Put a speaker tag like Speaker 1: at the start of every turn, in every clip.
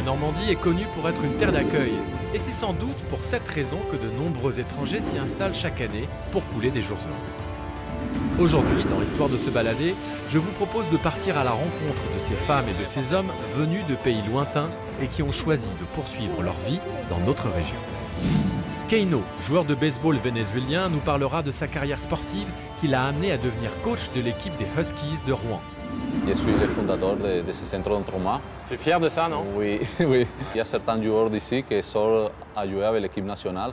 Speaker 1: La Normandie est connue pour être une terre d'accueil. Et c'est sans doute pour cette raison que de nombreux étrangers s'y installent chaque année pour couler des jours heureux. Aujourd'hui, dans l'histoire de se balader, je vous propose de partir à la rencontre de ces femmes et de ces hommes venus de pays lointains et qui ont choisi de poursuivre leur vie dans notre région. Keino, joueur de baseball vénézuélien, nous parlera de sa carrière sportive qui l'a amené à devenir coach de l'équipe des Huskies de Rouen.
Speaker 2: Je suis le fondateur de ce centre d'entraînement.
Speaker 1: Tu es fier de ça, non?
Speaker 2: Oui, oui. Il y a certains joueurs d'ici qui sortent à jouer avec l'équipe nationale.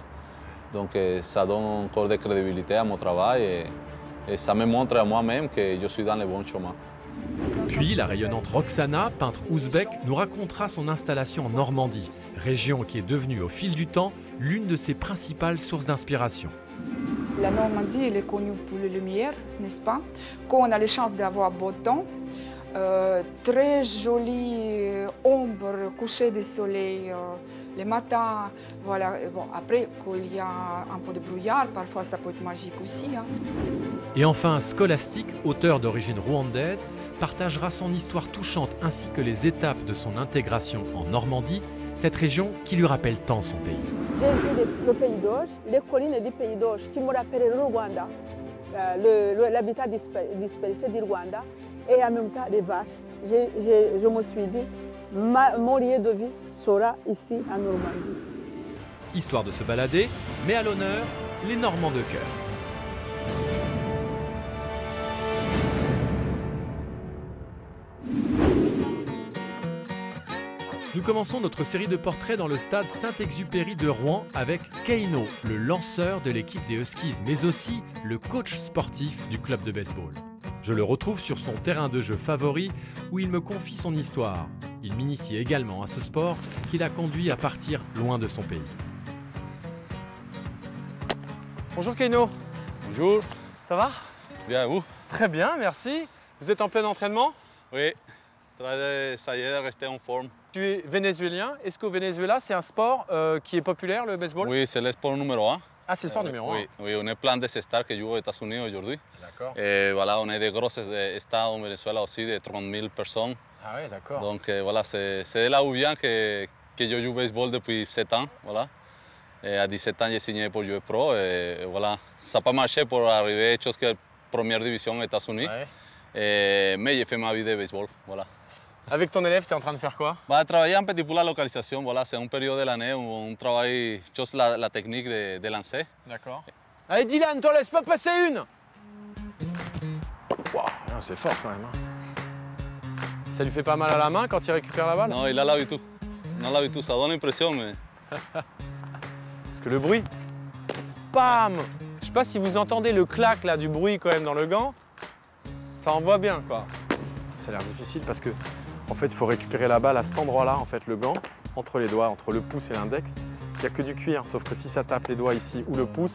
Speaker 2: Donc ça donne encore de crédibilité à mon travail et ça me montre à moi-même que je suis dans le bon chemin.
Speaker 1: Puis la rayonnante Roxana, peintre ouzbek, nous racontera son installation en Normandie, région qui est devenue au fil du temps l'une de ses principales sources d'inspiration.
Speaker 3: La Normandie, elle est connue pour les lumières, n'est-ce pas? Quand on a la chance d'avoir beau temps, très jolie ombre, coucher de soleil, le matin, voilà. Bon, après, quand il y a un peu de brouillard, parfois ça peut être magique aussi. Hein.
Speaker 1: Et enfin, Scholastique, auteur d'origine rwandaise, partagera son histoire touchante ainsi que les étapes de son intégration en Normandie, cette région qui lui rappelle tant son pays.
Speaker 4: J'ai vu le pays d'Auge, les collines du pays d'Auge qui me rappellent le Rwanda, l'habitat dispersé du Rwanda et en même temps les vaches. Je me suis dit, mon lieu de vie sera ici en Normandie.
Speaker 1: Histoire de se balader, mais à l'honneur, les Normands de cœur. Nous commençons notre série de portraits dans le stade Saint-Exupéry de Rouen avec Keino, le lanceur de l'équipe des Huskies, mais aussi le coach sportif du club de baseball. Je le retrouve sur son terrain de jeu favori où il me confie son histoire. Il m'initie également à ce sport qui l'a conduit à partir loin de son pays.
Speaker 5: Bonjour Keino.
Speaker 2: Bonjour.
Speaker 5: Ça va?
Speaker 2: Bien, et vous?
Speaker 5: Très bien, merci. Vous êtes en plein entraînement?
Speaker 2: Oui. Ça y est de rester en forme.
Speaker 5: Tu es vénézuélien. Est-ce qu'au Venezuela, c'est un sport qui est populaire, le baseball?
Speaker 2: Oui, c'est le sport numéro 1.
Speaker 5: Ah, c'est le sport numéro 1.
Speaker 2: Oui, oui, on est plein de stars qui jouent aux États-Unis aujourd'hui.
Speaker 5: D'accord.
Speaker 2: Et voilà, on est des gros stades au Venezuela aussi, de 30 000 personnes.
Speaker 5: Ah oui, d'accord.
Speaker 2: Donc voilà, c'est de là où vient que je joue au baseball depuis 7 ans. Voilà. Et à 17 ans, j'ai signé pour jouer pro. Et voilà, ça n'a pas marché pour arriver jusqu'à la première division aux États-Unis. Ouais. Mais j'ai fait ma vie de baseball. Voilà.
Speaker 5: Avec ton élève, tu es en train de faire quoi?
Speaker 2: Travailler un petit peu la localisation. Voilà, c'est une période de l'année où on travaille juste la technique de lancer.
Speaker 5: D'accord. Allez Dylan, t'en laisse pas passer une! Wow, c'est fort quand même. Hein. Ça lui fait pas mal à la main quand il récupère la balle?
Speaker 2: Non, il a l'habitude. Non, l'habitude, ça donne l'impression, mais...
Speaker 5: Parce que le bruit... Bam! Je sais pas si vous entendez le clac là du bruit quand même dans le gant. Enfin, on voit bien quoi. Ça a l'air difficile parce que en fait, il faut récupérer la balle à cet endroit-là, en fait, le gant, entre les doigts, entre le pouce et l'index. Il n'y a que du cuir, sauf que si ça tape les doigts ici ou le pouce,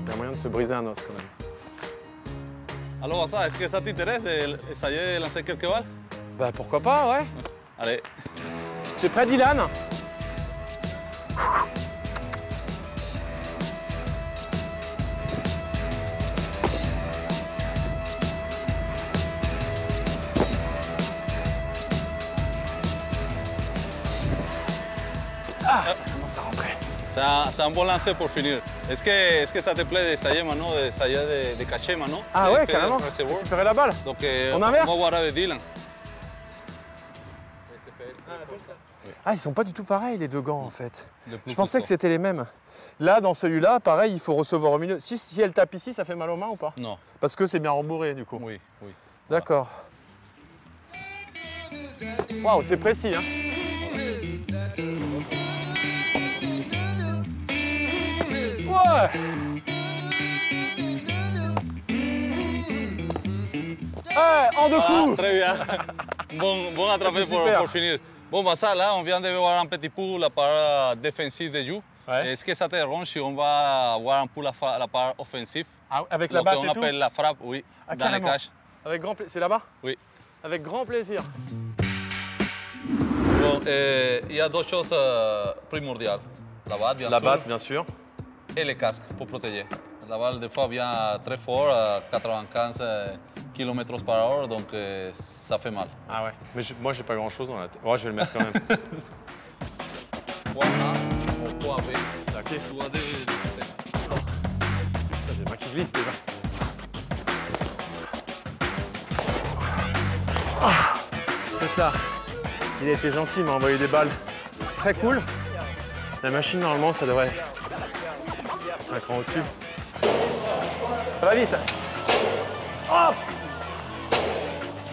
Speaker 5: il y a moyen de se briser un os quand même.
Speaker 2: Alors, ça, est-ce que ça t'intéresse d'essayer de lancer quelques balles?
Speaker 5: Bah pourquoi pas, ouais.
Speaker 2: Allez.
Speaker 5: T'es prêt, Dylan?
Speaker 6: Ah, ça commence à rentrer.
Speaker 2: C'est un bon lancer pour finir. Est-ce que ça te plaît d'essayer maintenant, d'essayer de cacher maintenant?
Speaker 5: Ah ouais, carrément. Récupérer la balle.
Speaker 2: Donc,
Speaker 5: on inverse.
Speaker 2: On va voir avec Dylan.
Speaker 6: Ah, ils sont pas du tout pareils, les deux gants, en fait. Je pensais que c'était les mêmes. Là, dans celui-là, pareil, il faut recevoir au milieu. Si elle tape ici, ça fait mal aux mains ou pas?
Speaker 2: Non.
Speaker 6: Parce que c'est bien rembourré, du coup.
Speaker 2: Oui, oui.
Speaker 6: D'accord.
Speaker 5: Waouh, c'est précis, hein. Ouais. En deux coups.
Speaker 2: Très bien. Bon attrapé pour finir. Bon, bah ça, là, on vient de voir un petit peu la part défensive de jeu. Ouais. Est-ce que ça te dérange si on va voir un peu la part offensive?
Speaker 5: Ah, avec la batte et tout?
Speaker 2: On appelle la frappe, oui, dans les cages.
Speaker 5: Avec grand plaisir. C'est là-bas?
Speaker 2: Oui.
Speaker 5: Avec grand plaisir.
Speaker 2: Bon, il y a deux choses primordiales. La batte, bien sûr.
Speaker 5: La batte, bien sûr.
Speaker 2: Et les casques pour protéger. La balle, des fois, vient très fort, 95 km par heure, donc ça fait mal.
Speaker 5: Ah ouais. Mais moi, j'ai pas grand-chose dans la tête. Ouais, je vais le mettre quand même.
Speaker 2: Point A ou point B.
Speaker 5: D'accord.
Speaker 2: Tu dois
Speaker 5: J'ai pas qui glisse déjà. C'est là. Il a été gentil, il m'a envoyé des balles. Très cool. La machine, normalement, ça devrait être un cran au-dessus. Ça va vite. Hop!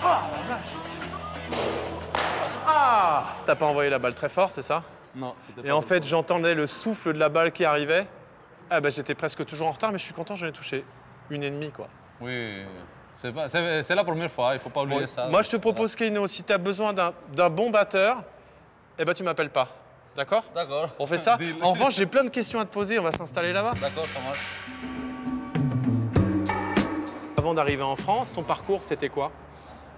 Speaker 5: Ah, la vache! Ah! T'as pas envoyé la balle très fort, c'est ça?
Speaker 2: Non, c'était
Speaker 5: Et en fait, j'entendais le souffle de la balle qui arrivait. Ah bah, j'étais presque toujours en retard, mais je suis content, j'en ai touché. 1,5 quoi.
Speaker 2: Oui, c'est la première fois, il ne faut pas oublier ça.
Speaker 5: Moi, je te propose, Keino, si tu as besoin d'un bon batteur, eh ben, tu m'appelles pas. D'accord?
Speaker 2: D'accord.
Speaker 5: On fait ça?
Speaker 2: Deal.
Speaker 5: En revanche, j'ai plein de questions à te poser, on va s'installer là-bas.
Speaker 2: D'accord, ça marche.
Speaker 5: Avant d'arriver en France, ton parcours, c'était quoi?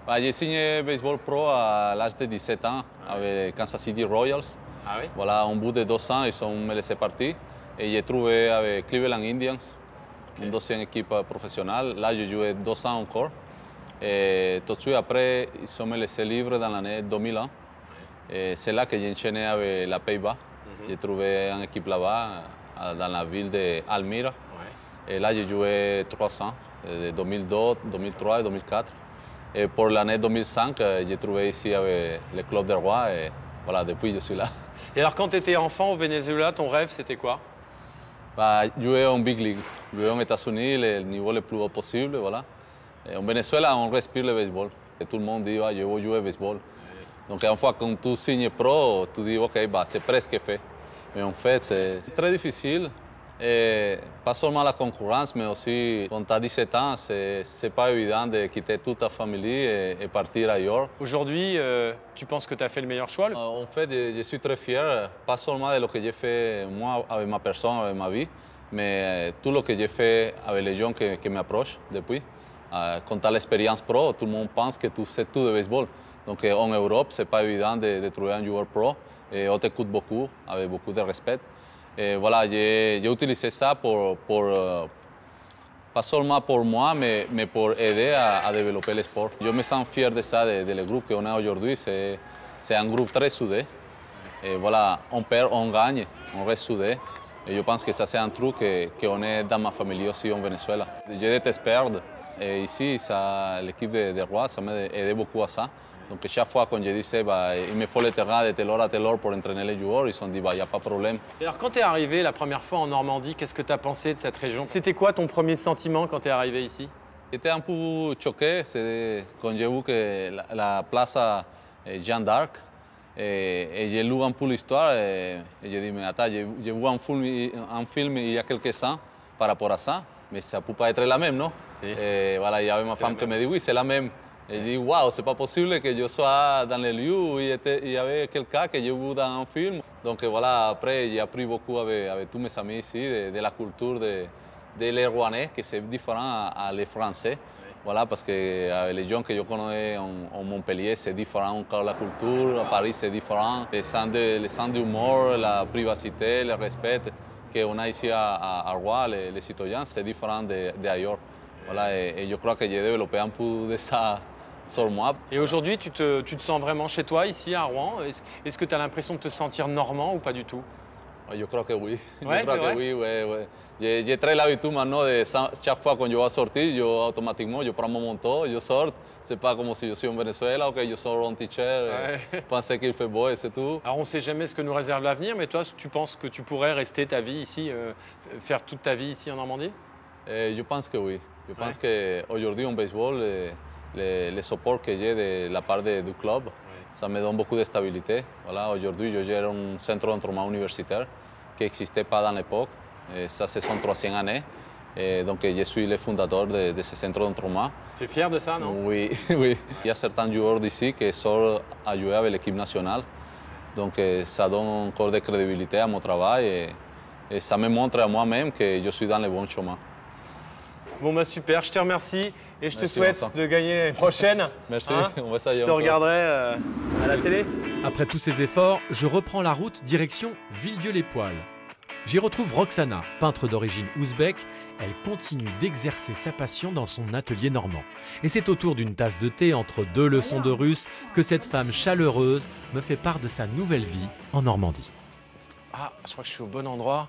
Speaker 2: Bah, j'ai signé baseball pro à l'âge de 17 ans avec Kansas City Royals.
Speaker 5: Ah oui?
Speaker 2: Voilà, au bout de 2 ans, ils ont me laissé partir. Et j'ai trouvé avec Cleveland Indians, une deuxième équipe professionnelle. Là, j'ai joué 2 ans encore. Et tout de suite après, ils ont me laissé libre dans l'année 2001. Et c'est là que j'ai enchaîné avec la Pays-Bas. J'ai trouvé une équipe là-bas, dans la ville d'Almira. Et là, j'ai joué 3 ans, de 2002, 2003 et 2004. Et pour l'année 2005, j'ai trouvé ici avec le club de Roi. Et voilà, depuis, je suis là.
Speaker 5: Et alors, quand tu étais enfant au Venezuela, ton rêve, c'était quoi?
Speaker 2: Bah, jouer en Big League, jouer aux États-Unis, le niveau le plus haut possible. Voilà. Et en Venezuela, on respire le baseball. Et tout le monde dit, ah, je veux jouer au baseball. Donc, une fois que tu signes pro, tu dis, OK, bah, c'est presque fait. Mais en fait, c'est très difficile. Et pas seulement la concurrence, mais aussi, quand tu as 17 ans, c'est pas évident de quitter toute ta famille et partir ailleurs.
Speaker 5: Aujourd'hui, tu penses que tu as fait le meilleur choix?
Speaker 2: En fait, je suis très fier, pas seulement de ce que j'ai fait moi avec ma personne, avec ma vie, mais tout ce que j'ai fait avec les gens qui m'approchent depuis. Quand tu as l'expérience pro, tout le monde pense que tu sais tout de baseball. Donc en Europe, ce n'est pas évident de trouver un joueur pro et on t'écoute beaucoup, avec beaucoup de respect. Et voilà, j'ai utilisé ça pas seulement pour moi, mais pour aider à développer le sport. Je me sens fier de ça, de le groupe qu'on a aujourd'hui. C'est un groupe très soudé. Et voilà, on perd, on gagne, on reste soudé. Et je pense que ça, c'est un truc qu'on est dans ma famille aussi en Venezuela. Je déteste perdre. Et ici, l'équipe de Roi, ça m'a aidé beaucoup à ça. Donc chaque fois quand je disais bah, il me faut le terrain de telle heure à telle heure pour entraîner les joueurs, ils ont dit bah, il n'y a pas de problème.
Speaker 5: Et alors quand tu es arrivé la première fois en Normandie, qu'est-ce que tu as pensé de cette région? C'était quoi ton premier sentiment quand tu es arrivé ici?
Speaker 2: J'étais un peu choqué quand j'ai vu que la place Jeanne d'Arc et j'ai lu un peu l'histoire et j'ai dit mais attends, j'ai vu un film il y a quelques ans par rapport à ça, mais ça ne peut pas être la même, non?
Speaker 5: Si.
Speaker 2: Et voilà, il y avait ma femme qui me dit oui, c'est la même. Et je dis, waouh, c'est pas possible que je sois dans les lieux où il y avait quelqu'un que j'ai vu dans un film. Donc voilà, après, j'ai appris beaucoup avec tous mes amis ici de la culture des Rouennais, que c'est différent à les Français. Oui. Voilà, parce que avec les gens que je connais en Montpellier, c'est différent encore la culture. À Paris, c'est différent. Les sens d'humour, la privacité, le respect qu'on a ici à Rouen, les citoyens, c'est différent d'ailleurs. Voilà, et je crois que j'ai développé un peu de ça sur moi.
Speaker 5: Et aujourd'hui, tu te sens vraiment chez toi, ici, à Rouen? Est-ce que tu as l'impression de te sentir normand ou pas du tout?
Speaker 2: Je crois que oui.
Speaker 5: Ouais,
Speaker 2: je crois que oui, oui. J'ai très l'habitude maintenant de chaque fois quand je vais sortir, automatiquement, je prends mon manteau, je sors. C'est pas comme si je suis en Venezuela, ok, je sors en t-shirt, penser qu'il fait beau et c'est tout.
Speaker 5: Alors on ne sait jamais ce que nous réserve l'avenir, mais toi, tu penses que tu pourrais rester ta vie ici, faire toute ta vie ici en Normandie?
Speaker 2: Je pense que oui. Je pense qu'aujourd'hui en baseball, le support que j'ai de la part du club, ça me donne beaucoup de stabilité. Voilà, aujourd'hui, je gère un centre d'entraînement universitaire qui n'existait pas dans l'époque. Ça, c'est son 3e année. Et donc, je suis le fondateur de ce centre d'entraînement.
Speaker 5: Tu es fier de ça, non?
Speaker 2: Oui, oui. Il y a certains joueurs d'ici qui sortent à jouer avec l'équipe nationale. Donc, ça donne encore de crédibilité à mon travail et ça me montre à moi-même que je suis dans le bon chemin.
Speaker 5: Bon, bah super, je te remercie et je te
Speaker 2: Merci,
Speaker 5: souhaite
Speaker 2: Vincent.
Speaker 5: de gagner l'année prochaine.
Speaker 2: Merci, on va
Speaker 5: Je te regarderai à la télé.
Speaker 1: Après tous ces efforts, je reprends la route direction Villedieu-les-Poêles. J'y retrouve Roxana, peintre d'origine ouzbek. Elle continue d'exercer sa passion dans son atelier normand. Et c'est autour d'une tasse de thé entre 2 leçons de russe que cette femme chaleureuse me fait part de sa nouvelle vie en Normandie.
Speaker 6: Ah, je crois que je suis au bon endroit.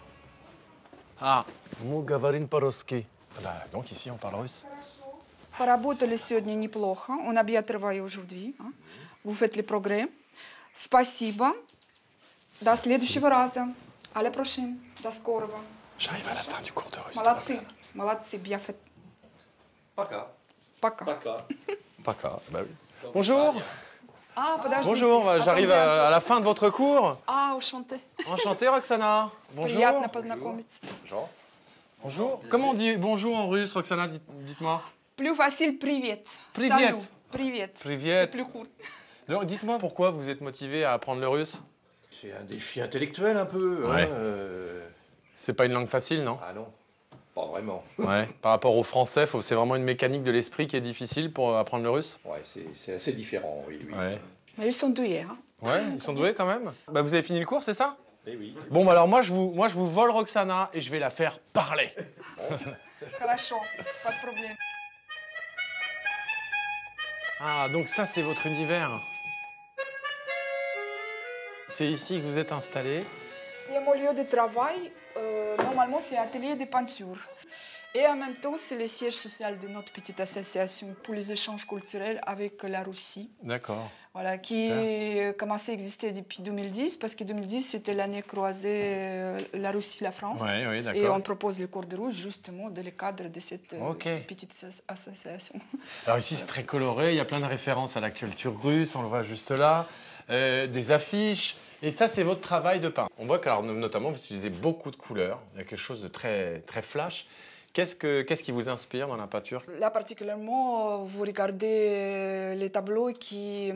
Speaker 6: Ah, мы говорим по-русски. Bah, donc ici, on parle russe.
Speaker 3: Поработали сегодня неплохо. On a bien travaillé aujourd'hui. Vous faites les progrès. Спасибо. До следующего раза. À la prochaine. До скорого.
Speaker 6: J'arrive à la fin du cours de russe.
Speaker 3: Молодцы. Молодцы, bien fait.
Speaker 5: Пока.
Speaker 3: Пока.
Speaker 6: Пока, bah oui. Bonjour.
Speaker 3: Ah, подождите.
Speaker 6: Bonjour, j'arrive à la fin de votre cours.
Speaker 3: Ah, enchanté.
Speaker 6: Enchanté, Roxana. Bonjour.
Speaker 3: Приятно познакомиться.
Speaker 6: Bonjour. Comment on dit bonjour en russe, Roxana? Dites-moi.
Speaker 3: Plus facile, привет.
Speaker 6: Привет.
Speaker 3: Salut. Привет.
Speaker 6: Привет.
Speaker 3: C'est plus court.
Speaker 6: Alors, dites-moi pourquoi vous êtes motivé à apprendre le russe?
Speaker 7: C'est un défi intellectuel un peu.
Speaker 6: Ouais.
Speaker 7: Hein,
Speaker 6: C'est pas une langue facile, non?
Speaker 7: Ah non, pas vraiment.
Speaker 6: Ouais. Par rapport au français, c'est vraiment une mécanique de l'esprit qui est difficile pour apprendre le russe?
Speaker 7: Ouais, c'est assez différent, oui.
Speaker 6: Ouais.
Speaker 3: Mais ils sont doués, hein.
Speaker 6: Ouais, ils sont doués quand même. Bah, vous avez fini le cours, c'est ça?
Speaker 7: Eh oui.
Speaker 6: Bon, bah alors moi je vous vole Roxana et je vais la faire parler.
Speaker 3: Хорошо, pas de problème.
Speaker 6: Ah, donc ça c'est votre univers. C'est ici que vous êtes installé.
Speaker 3: C'est mon lieu de travail. Normalement, c'est un atelier de peinture. Et en même temps, c'est le siège social de notre petite association pour les échanges culturels avec la Russie.
Speaker 6: D'accord.
Speaker 3: Voilà, qui a commencé à exister depuis 2010, parce que 2010, c'était l'année croisée la Russie-la France.
Speaker 6: Oui, oui, d'accord.
Speaker 3: Et on propose le cours de russe justement dans le cadre de cette petite association.
Speaker 6: Alors ici, c'est très coloré, il y a plein de références à la culture russe, on le voit juste là, des affiches. Et ça, c'est votre travail de peintre. On voit que, alors, notamment, vous utilisez beaucoup de couleurs, il y a quelque chose de très, très flash. Qu'est-ce qui vous inspire dans la peinture?
Speaker 3: Là, particulièrement, vous regardez les tableaux qui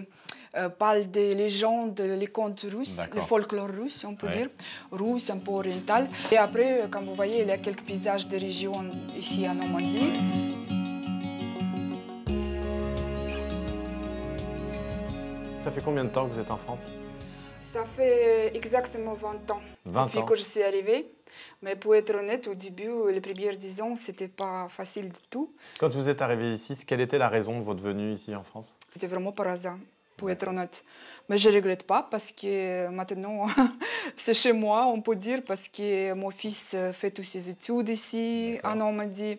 Speaker 3: parlent des légendes, les contes russes, le folklore russe, on peut dire, russe, un peu oriental. Et après, comme vous voyez, il y a quelques paysages de régions ici en Normandie.
Speaker 6: Ça fait combien de temps que vous êtes en France?
Speaker 3: Ça fait exactement 20 ans depuis que je suis arrivée. Mais pour être honnête, au début, les premiers 10 ans, ce n'était pas facile du tout.
Speaker 6: Quand vous êtes arrivé ici, quelle était la raison de votre venue ici en France?
Speaker 3: C'était vraiment par hasard, pour être honnête. Mais je ne regrette pas parce que maintenant, c'est chez moi, on peut dire, parce que mon fils fait toutes ses études ici, en Normandie.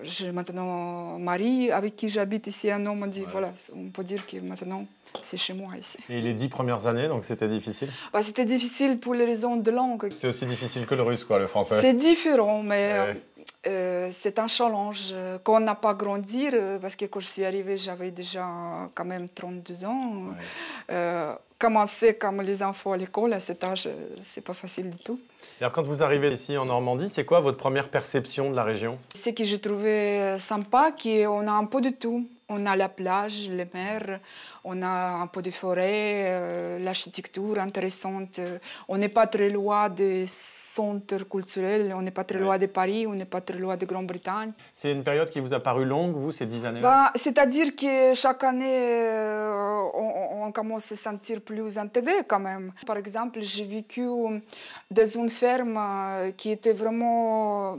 Speaker 3: J'ai maintenant un mari avec qui j'habite ici en Normandie. Voilà, on peut dire que maintenant, c'est chez moi ici.
Speaker 6: Et les 10 premières années, donc c'était difficile?
Speaker 3: C'était difficile pour les raisons de langue.
Speaker 6: C'est aussi difficile que le russe, quoi, le français?
Speaker 3: C'est différent, mais c'est un challenge qu'on n'a pas grandi, parce que quand je suis arrivée, j'avais déjà quand même 32 ans. Commencer comme les enfants à l'école, à cet âge, c'est pas facile du tout.
Speaker 6: Et alors, quand vous arrivez ici en Normandie, c'est quoi votre première perception de la région?
Speaker 3: Ce que j'ai trouvé sympa, c'est qu'on a un peu de tout. On a la plage, les mers, on a un peu de forêt, l'architecture intéressante. On n'est pas très loin des centres culturels, on n'est pas très loin de Paris, on n'est pas très loin de Grande-Bretagne.
Speaker 6: C'est une période qui vous a paru longue, vous, ces 10 années-là?
Speaker 3: C'est-à-dire que chaque année, on commence à se sentir plus intégré quand même. Par exemple, j'ai vécu dans une ferme qui était vraiment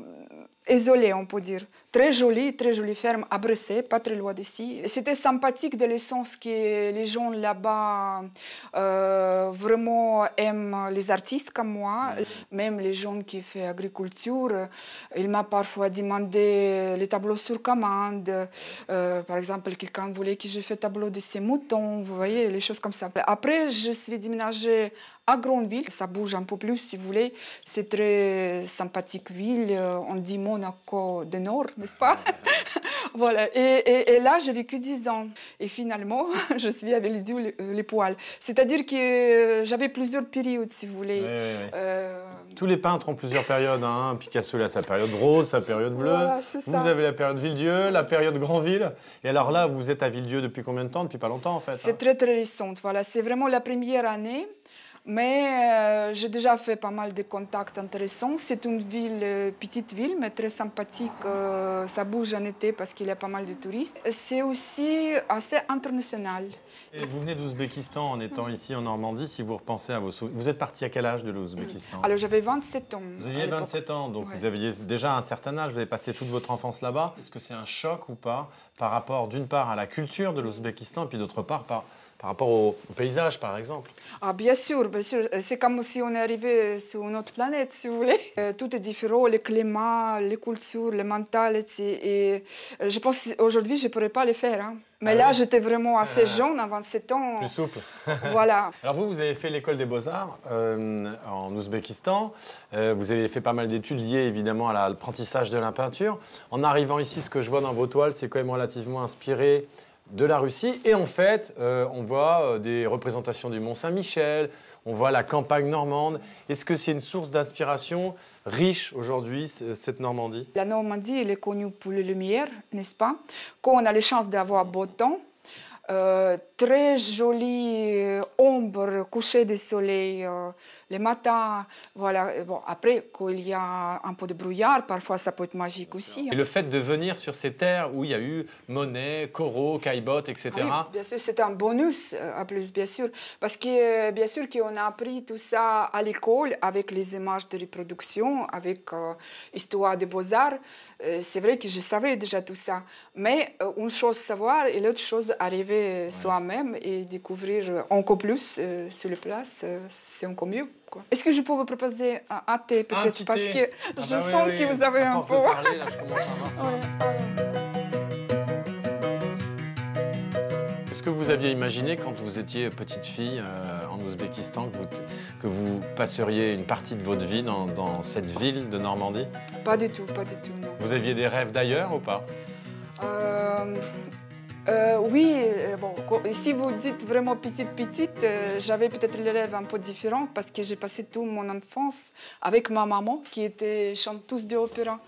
Speaker 3: isolée, on peut dire. Très jolie ferme à Bressay, pas très loin d'ici. C'était sympathique dans le sens que les gens là-bas vraiment aiment les artistes comme moi. Même les gens qui font agriculture, il m'a parfois demandé les tableaux sur commande. Par exemple, quelqu'un voulait que je fasse tableau de ses moutons, vous voyez, les choses comme ça. Après, je suis déménagée à Grandville, ça bouge un peu plus si vous voulez. C'est très sympathique ville, on dit Monaco du Nord, n'est-ce pas? Voilà. Et là, j'ai vécu 10 ans. Et finalement, je suis avec les poils. C'est-à-dire que j'avais plusieurs périodes, si vous voulez.
Speaker 6: Tous les peintres ont plusieurs périodes. Hein. Picasso, il a sa période rose, sa période bleue.
Speaker 3: Voilà,
Speaker 6: vous avez la période Villedieu, la période Grandville. Et alors là, vous êtes à Villedieu depuis combien de temps? Depuis pas longtemps, en fait.
Speaker 3: C'est très, très récent. Voilà. C'est vraiment la première année. Mais j'ai déjà fait pas mal de contacts intéressants. C'est une ville, petite ville, mais très sympathique. Ça bouge en été parce qu'il y a pas mal de touristes. C'est aussi assez international.
Speaker 6: Et vous venez d'Ouzbékistan en étant ici en Normandie, si vous repensez à vos souvenirs. Vous êtes parti à quel âge de l'Ouzbékistan?
Speaker 3: Alors j'avais 27 ans.
Speaker 6: Vous aviez 27 ans, donc
Speaker 3: Ouais.
Speaker 6: vous aviez déjà un certain âge, vous avez passé toute votre enfance là-bas. Est-ce que c'est un choc ou pas par rapport d'une part à la culture de l'Ouzbékistan et puis d'autre part par rapport au paysage par exemple?
Speaker 3: Ah, bien sûr, bien sûr. C'est comme si on est arrivé sur une autre planète, si vous voulez. Tout est différent, le climat, les cultures, le mental. Et je pense qu'aujourd'hui, je ne pourrais pas le faire. Hein. Mais là, j'étais vraiment assez jeune, à 27 ans.
Speaker 6: Plus souple.
Speaker 3: Voilà.
Speaker 6: Alors vous avez fait l'école des beaux-arts en Ouzbékistan. Vous avez fait pas mal d'études liées évidemment à l'apprentissage de la peinture. En arrivant ici, ce que je vois dans vos toiles, c'est quand même relativement inspiré de la Russie. Et en fait, on voit des représentations du Mont-Saint-Michel, on voit la campagne normande. Est-ce que c'est une source d'inspiration riche aujourd'hui, cette Normandie?
Speaker 3: La Normandie, elle est connue pour les lumières, n'est-ce pas? Quand on a la chance d'avoir beau temps, très jolie ombre, coucher de soleil le matin. Voilà. Bon, après, quand il y a un peu de brouillard, parfois ça peut être magique aussi.
Speaker 6: Et le fait de venir sur ces terres où il y a eu Monet, Corot, Caillebotte, etc.
Speaker 3: Oui, bien sûr, c'est un bonus à plus, bien sûr. Parce que, bien sûr, qu'on a appris tout ça à l'école avec les images de reproduction, avec Histoire des Beaux-Arts. C'est vrai que je savais déjà tout ça. Mais une chose savoir et l'autre chose arriver soi-même et découvrir encore plus sur les places, c'est encore mieux. Est-ce que je peux vous proposer un thé peut-être? Parce que je sens que vous avez un peu...
Speaker 6: Parler, là, je commence à voir ça. Est-ce que vous aviez imaginé, quand vous étiez petite fille en Ouzbékistan, que vous passeriez une partie de votre vie dans cette ville de Normandie?
Speaker 3: Pas du tout, non.
Speaker 6: Vous aviez des rêves d'ailleurs ou pas?
Speaker 3: Oui, bon, si vous dites vraiment petite, j'avais peut-être les rêves un peu différents parce que j'ai passé toute mon enfance avec ma maman qui était chanteuse d'opéra.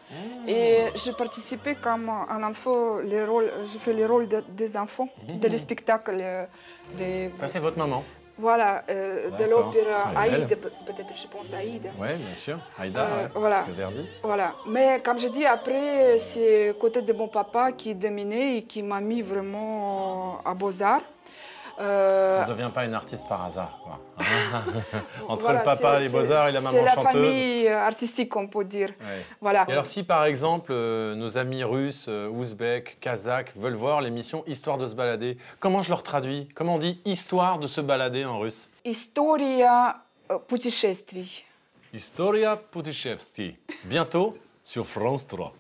Speaker 3: Et je participais comme un enfant, je fais le rôle des enfants, des spectacles.
Speaker 6: Ça, c'est votre maman?
Speaker 3: Voilà, de l'opéra
Speaker 6: Elle est
Speaker 3: Aïda, peut-être je pense à Aïda.
Speaker 6: Oui, bien sûr. Aïda,
Speaker 3: voilà.
Speaker 6: de Verdi.
Speaker 3: Voilà. Mais comme je dis, après, c'est côté de mon papa qui dominait et qui m'a mis vraiment à Beaux-Arts.
Speaker 6: On ne devient pas une artiste par hasard, quoi. Entre
Speaker 3: Voilà,
Speaker 6: le papa, les Beaux-Arts et la maman chanteuse.
Speaker 3: C'est la famille artistique, on peut dire.
Speaker 6: Ouais.
Speaker 3: Voilà.
Speaker 6: Et alors si par exemple nos amis russes, ouzbeks, kazakhs veulent voir l'émission Histoire de se balader, comment je leur traduis? Comment on dit Histoire de se balader en russe?
Speaker 3: История путешествий.
Speaker 6: Historia puteshevski. Bientôt sur France 3.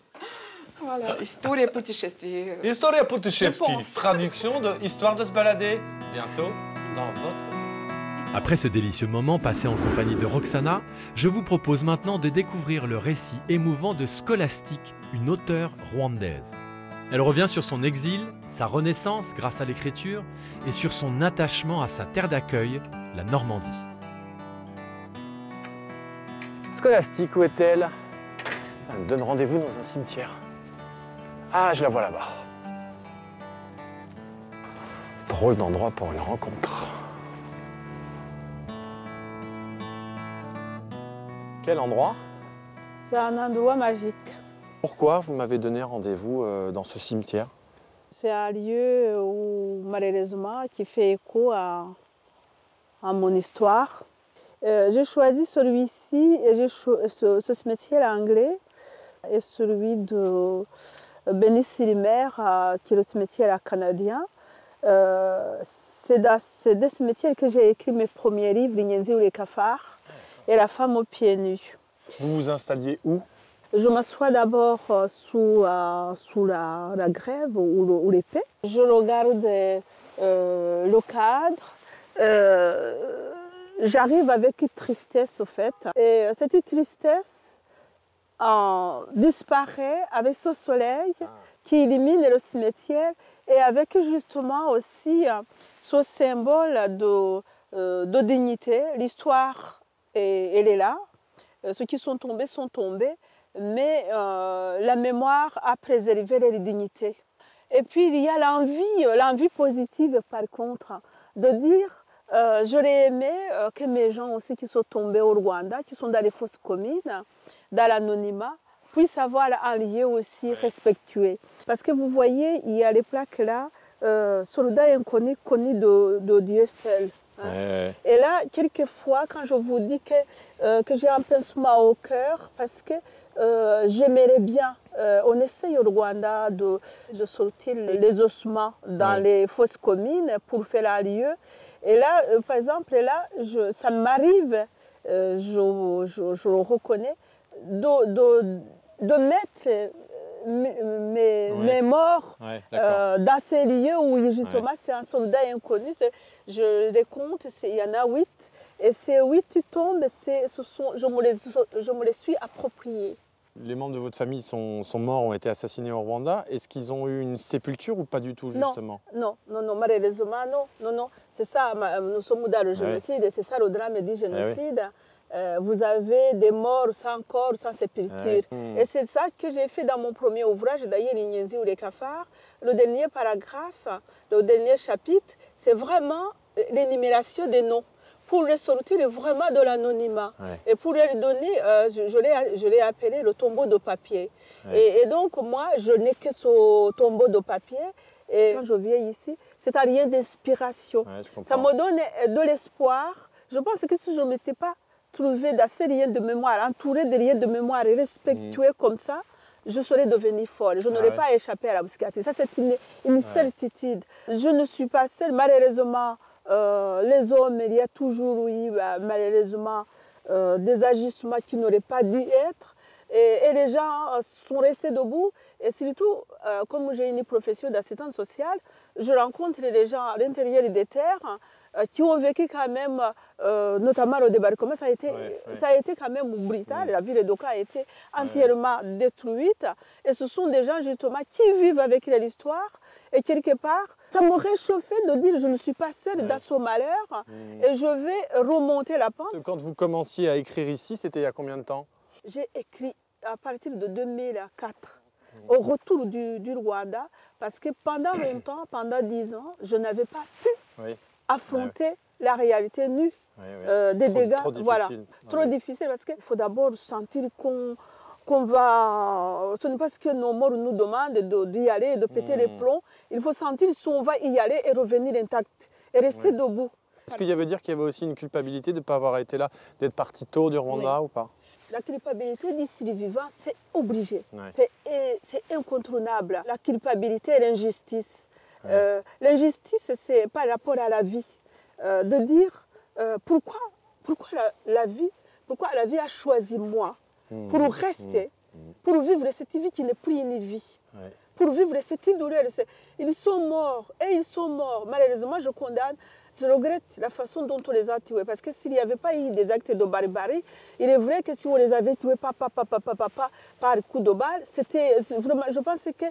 Speaker 3: Voilà, История путешествий.
Speaker 6: Historia puteshevski.
Speaker 3: Je pense.
Speaker 6: Traduction de Histoire de se balader. Bientôt dans votre...
Speaker 1: Après ce délicieux moment passé en compagnie de Roxana, je vous propose maintenant de découvrir le récit émouvant de Scholastique, une auteure rwandaise. Elle revient sur son exil, sa renaissance grâce à l'écriture et sur son attachement à sa terre d'accueil, la Normandie.
Speaker 5: Scholastique, où est-elle? Elle me donne rendez-vous dans un cimetière. Ah, je la vois là-bas. Drôle d'endroit pour une rencontre. Quel endroit?
Speaker 4: C'est un endroit magique.
Speaker 5: Pourquoi vous m'avez donné rendez-vous dans ce cimetière?
Speaker 4: C'est un lieu où, malheureusement, qui fait écho à mon histoire. J'ai choisi celui-ci, et ce cimetière anglais, et celui de Béni-Silimer, qui est le cimetière canadien. C'est dans ces deux cimetières que j'ai écrit mes premiers livres, L'Ignésie ou les cafards, et La femme aux pieds nus.
Speaker 5: Vous vous installiez où?
Speaker 4: Je m'assois d'abord sous la grève ou l'épée. Je regarde le cadre. J'arrive avec une tristesse, au fait. Et cette tristesse disparaît avec ce soleil qui illumine le cimetière et avec justement aussi ce symbole de dignité. L'histoire, elle est là. Ceux qui sont tombés, mais la mémoire a préservé leur dignité. Et puis il y a l'envie positive par contre, de dire j'aurais aimé que mes gens aussi qui sont tombés au Rwanda, qui sont dans les fosses communes, dans l'anonymat, puissent avoir un lieu aussi respectueux. Parce que vous voyez, il y a les plaques là, soldat inconnu, connu de Dieu seul. Hein.
Speaker 5: Ouais.
Speaker 4: Et là, quelquefois, quand je vous dis que j'ai un pincement au cœur, parce que j'aimerais bien, on essaye au Rwanda de sortir les ossements dans les fosses communes pour faire un lieu. Et là, par exemple, là, ça m'arrive, je le reconnais, de mettre mes morts dans ces lieux où justement c'est un soldat inconnu. Je les compte, il y en a 8. Et ces 8 tombes, je me les suis appropriées.
Speaker 5: Les membres de votre famille sont morts, ont été assassinés au Rwanda. Est-ce qu'ils ont eu une sépulture ou pas du tout, justement?
Speaker 4: Non, malheureusement, non. C'est ça, nous sommes dans le génocide, c'est ça le drame du génocide. Vous avez des morts sans corps, sans sépulture. Et c'est ça que j'ai fait dans mon premier ouvrage, d'ailleurs, L'Ignezi ou les cafards. Le dernier paragraphe, le dernier chapitre, c'est vraiment l'énumération des noms, pour les sortir vraiment de l'anonymat. Et pour les donner, je l'ai appelé le tombeau de papier. Et donc, moi, je n'ai que ce tombeau de papier. Et quand je viens ici, c'est un rien d'inspiration. Ça me donne de l'espoir. Je pense que si je ne m'étais pas trouvé d'assez liens de mémoire, entouré de liens de mémoire et respectueux comme ça, je serais devenue folle. Je n'aurais pas échappé à la psychiatrie. Ça, c'est une certitude. Je ne suis pas seule. Malheureusement, les hommes, il y a toujours eu, malheureusement, des agissements qui n'auraient pas dû être. Et les gens sont restés debout. Et surtout, comme j'ai une profession d'assistante sociale, je rencontre les gens à l'intérieur des terres qui ont vécu quand même, notamment le débarquement, ça a été quand même brutal. La ville de Doka a été entièrement détruite. Et ce sont des gens justement qui vivent avec l'histoire. Et quelque part, ça me réchauffait de dire je ne suis pas seule dans ce malheur et je vais remonter la pente.
Speaker 5: Quand vous commenciez à écrire ici, c'était il y a combien de temps?
Speaker 4: J'ai écrit à partir de 2004. Au retour du Rwanda, parce que pendant longtemps, pendant 10 ans, je n'avais pas pu affronter la réalité nue des dégâts. Trop difficile parce qu'il faut d'abord sentir qu'on va... Ce n'est pas ce que nos morts nous demandent d'y aller, de péter les plombs. Il faut sentir si on va y aller et revenir intact et rester debout.
Speaker 5: Est-ce qu'il veut dire qu'il y avait aussi une culpabilité de ne pas avoir été là, d'être parti tôt du Rwanda ou pas?
Speaker 4: La culpabilité du survivant, c'est obligé, c'est incontournable. La culpabilité et l'injustice. L'injustice, c'est par rapport à la vie. De dire pourquoi la vie a choisi moi pour rester, pour vivre cette vie qui n'est plus une vie. Pour vivre cette douleur. Ils sont morts et ils sont morts. Malheureusement, je condamne, je regrette la façon dont on les a tués. Parce que s'il n'y avait pas eu des actes de barbarie, il est vrai que si on les avait tués par coup de balle, je pense que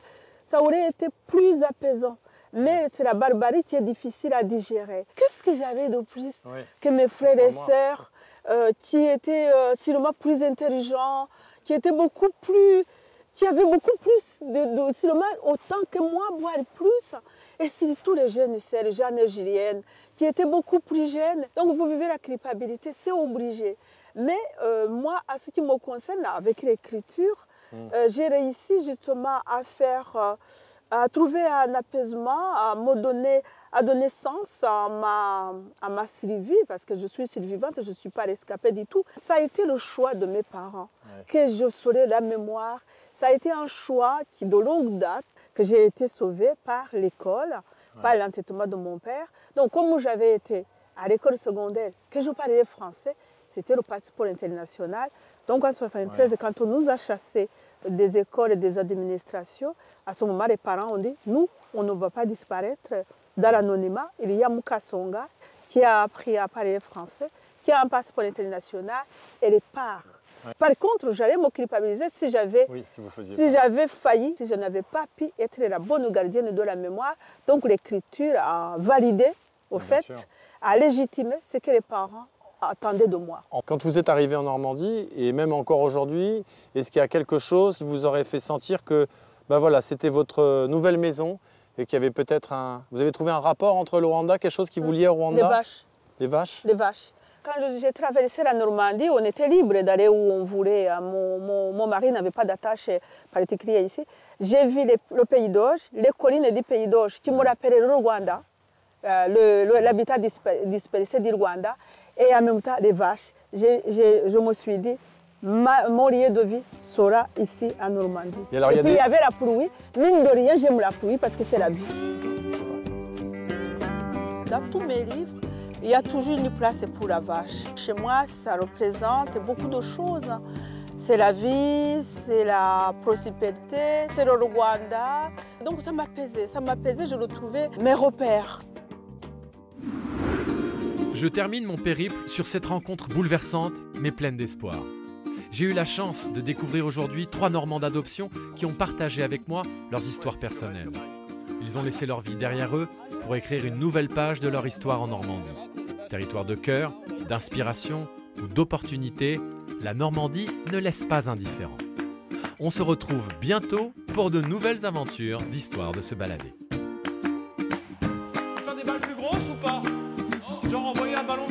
Speaker 4: ça aurait été plus apaisant. Mais c'est la barbarie qui est difficile à digérer. Qu'est-ce que j'avais de plus que mes frères et sœurs qui étaient sûrement plus intelligents, qui avaient beaucoup plus sûrement autant que moi, voire plus. Et surtout les jeunes sœurs, les jeunes nigériennes, qui étaient beaucoup plus jeunes. Donc vous vivez la culpabilité, c'est obligé. Mais moi, à ce qui me concerne, avec l'écriture, j'ai réussi justement à trouver un apaisement, à donner sens à ma survie, parce que je suis survivante, je ne suis pas rescapée du tout. Ça a été le choix de mes parents, que je saurais la mémoire. Ça a été un choix qui, de longue date, que j'ai été sauvée par l'école, par l'entêtement de mon père. Donc, comme j'avais été à l'école secondaire, que je parlais français, c'était le passeport international. Donc, en 1973, quand on nous a chassés des écoles et des administrations, à ce moment, les parents ont dit, nous, on ne va pas disparaître dans l'anonymat. Il y a Mukasonga qui a appris à parler français, qui a un passeport international, et les part. Par contre, j'allais me culpabiliser si j'avais failli, si je n'avais pas pu être la bonne gardienne de la mémoire. Donc l'écriture a validé, au fait, a légitimé ce que les parents attendaient de moi.
Speaker 5: Quand vous êtes arrivé en Normandie, et même encore aujourd'hui, est-ce qu'il y a quelque chose qui vous aurait fait sentir que c'était votre nouvelle maison et qu'il y avait peut-être vous avez trouvé un rapport entre le Rwanda, quelque chose qui vous liait au Rwanda?
Speaker 4: Les vaches.
Speaker 5: Les vaches?
Speaker 4: Les vaches. Quand j'ai traversé la Normandie, on était libre d'aller où on voulait. Mon mari n'avait pas d'attache particulière ici. J'ai vu le pays d'Auge, les collines du pays d'Auge qui me rappellent le Rwanda, l'habitat dispersé du Rwanda, et en même temps les vaches. Je me suis dit, mon lieu de vie sera ici en Normandie.
Speaker 5: Et alors,
Speaker 4: puis il y avait la pluie. Mine de rien, j'aime la pluie parce que c'est la vie. Dans tous mes livres, il y a toujours une place pour la vache. Chez moi, ça représente beaucoup de choses. C'est la vie, c'est la prospérité, c'est le Rwanda. Donc ça m'apaisait, je retrouvais mes repères.
Speaker 1: Je termine mon périple sur cette rencontre bouleversante mais pleine d'espoir. J'ai eu la chance de découvrir aujourd'hui 3 Normands d'adoption qui ont partagé avec moi leurs histoires personnelles. Ils ont laissé leur vie derrière eux pour écrire une nouvelle page de leur histoire en Normandie. Territoire de cœur, d'inspiration ou d'opportunité, la Normandie ne laisse pas indifférent. On se retrouve bientôt pour de nouvelles aventures d'Histoire de se balader.
Speaker 5: Faire des balles plus grosses ou pas? Genre envoyer un ballon